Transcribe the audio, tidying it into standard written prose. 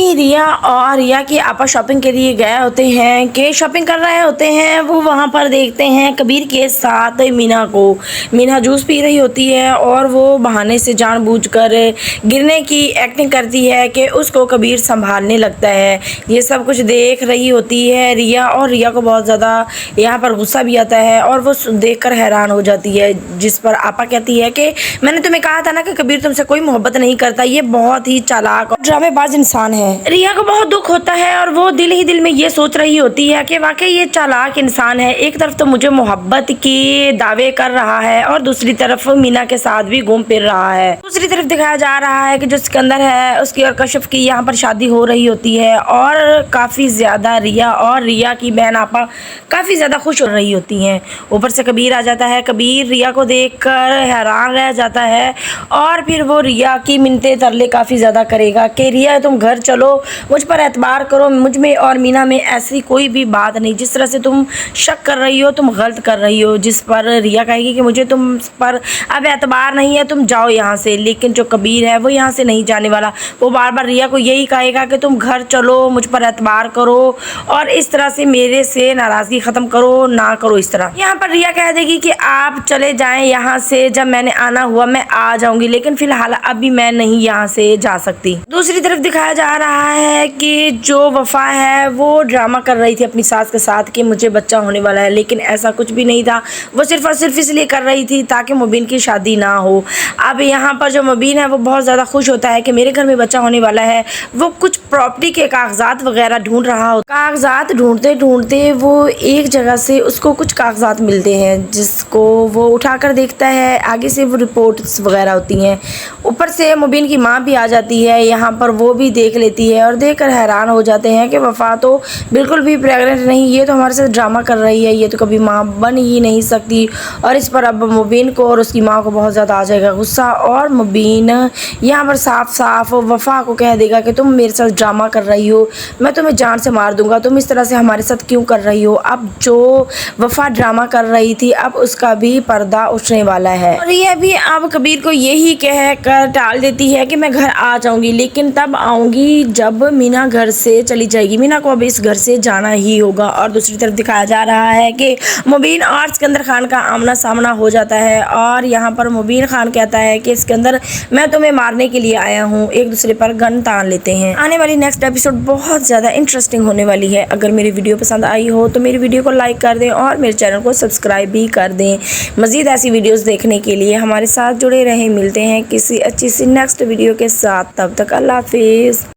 ही रिया और रिया की आपा शॉपिंग के लिए गए होते हैं कि शॉपिंग कर रहे होते हैं। वो वहाँ पर देखते हैं कबीर के साथ मीना को। मीना जूस पी रही होती है और वो बहाने से जानबूझकर गिरने की एक्टिंग करती है कि उसको कबीर संभालने लगता है। ये सब कुछ देख रही होती है रिया, और रिया को बहुत ज़्यादा यहाँ पर गुस्सा भी आता है और वो देखकर हैरान हो जाती है। जिस पर आपा कहती है कि मैंने तुम्हें कहा था ना कि कबीर तुमसे कोई मोहब्बत नहीं करता, ये बहुत ही चालाक और ड्रामेबाज इंसान है। रिया को बहुत दुख होता है और वो दिल ही दिल में ये सोच रही होती है कि वाकई ये चालाक इंसान है। एक तरफ तो मुझे मोहब्बत के दावे कर रहा है और दूसरी तरफ मीना के साथ भी घूम फिर रहा है। दूसरी तरफ दिखाया जा रहा है कि जो सिकंदर है उसकी और कश्यप की यहाँ पर शादी हो रही होती है और काफ़ी ज़्यादा रिया और रिया की बहन आपा काफ़ी ज़्यादा खुश हो रही होती हैं। ऊपर से कबीर आ जाता है। कबीर रिया को देखकर हैरान रह जाता है और फिर वो रिया की मिन्नतें तरले काफ़ी ज़्यादा करेगा कि रिया तुम घर चलो, मुझ पर एतबार करो, मुझ में और मीना में ऐसी कोई भी बात नहीं, जिस तरह से तुम शक कर रही हो तुम गलत कर रही हो। जिस पर रिया कहेगी कि मुझे तुम पर अब एतबार नहीं है, तुम जाओ यहाँ से। लेकिन जो कबीर है वो यहाँ से नहीं जाने वाला। वो बार बार रिया को यही कहेगा कि तुम घर चलो, मुझ पर एतबार करो और इस तरह से मेरे से नाराज़गी ख़त्म करो, ना करो इस तरह। यहाँ पर रिया कह देगी कि आप चले जाएं यहाँ से, जब मैंने आना हुआ मैं आ जाऊंगी, लेकिन फिलहाल अभी मैं नहीं यहाँ से जा सकती। दूसरी तरफ दिखाया जा रहा है कि जो वफा है वो ड्रामा कर रही थी अपनी सास के साथ कि मुझे बच्चा होने वाला है, लेकिन ऐसा कुछ भी नहीं था। वो सिर्फ और सिर्फ इसलिए कर रही थी ताकि मुबीन की शादी ना हो। अब यहाँ पर जो मुबीन है वो बहुत ज़्यादा खुश होता है कि मेरे घर में बच्चा होने वाला है। वो कुछ प्रॉपर्टी के कागजात वगैरह ढूंढ रहा हो। कागजात ढूंढते ढूंढते वो एक जगह से उसको कुछ कागजात मिलते हैं, जिसको वो उठाकर देखता है। आगे से वो रिपोर्ट्स वगैरह होती हैं। ऊपर से मुबीन की माँ भी आ जाती है यहाँ पर, वो भी देख लेती है और देखकर हैरान हो जाते हैं कि वफा तो बिल्कुल भी प्रेग्नेंट नहीं, ये तो हमारे साथ ड्रामा कर रही है, ये तो कभी माँ बन ही नहीं सकती। और इस पर अब मुबीन को और उसकी माँ को बहुत ज़्यादा आ जाएगा गुस्सा और मुबीन यहाँ पर साफ साफ वफा को कह देगा कि तुम मेरे साथ ड्रामा कर रही हो, मैं तुम्हें जान से मार दूंगा, तुम इस तरह से हमारे साथ क्यों कर रही हो। अब जो वफा ड्रामा कर रही थी अब उसका भी पर्दा उठने वाला है और ये भी अब कबीर को यही कह कर टाल देती है कि मैं घर आ जाऊंगी, लेकिन तब आऊंगी जब मीना घर से चली जाएगी। मीना को अब इस घर से जाना ही होगा। और दूसरी तरफ दिखाया जा रहा है कि मुबीन और सिकंदर खान का आमना सामना हो जाता है और यहाँ पर मुबीन खान कहता है कि सिकंदर मैं तुम्हें मारने के लिए आया हूँ। एक दूसरे पर गन तान लेते हैं। आने वाली नेक्स्ट एपिसोड बहुत ज़्यादा इंटरेस्टिंग होने वाली है। अगर मेरी वीडियो पसंद आई हो तो मेरी वीडियो को लाइक कर दें और मेरे चैनल को सब्सक्राइब भी कर दें। मज़ीद ऐसी वीडियोस देखने के लिए हमारे साथ जुड़े रहें। मिलते हैं किसी अच्छी सी नेक्स्ट वीडियो के साथ, तब तक अल्लाह हाफिज़।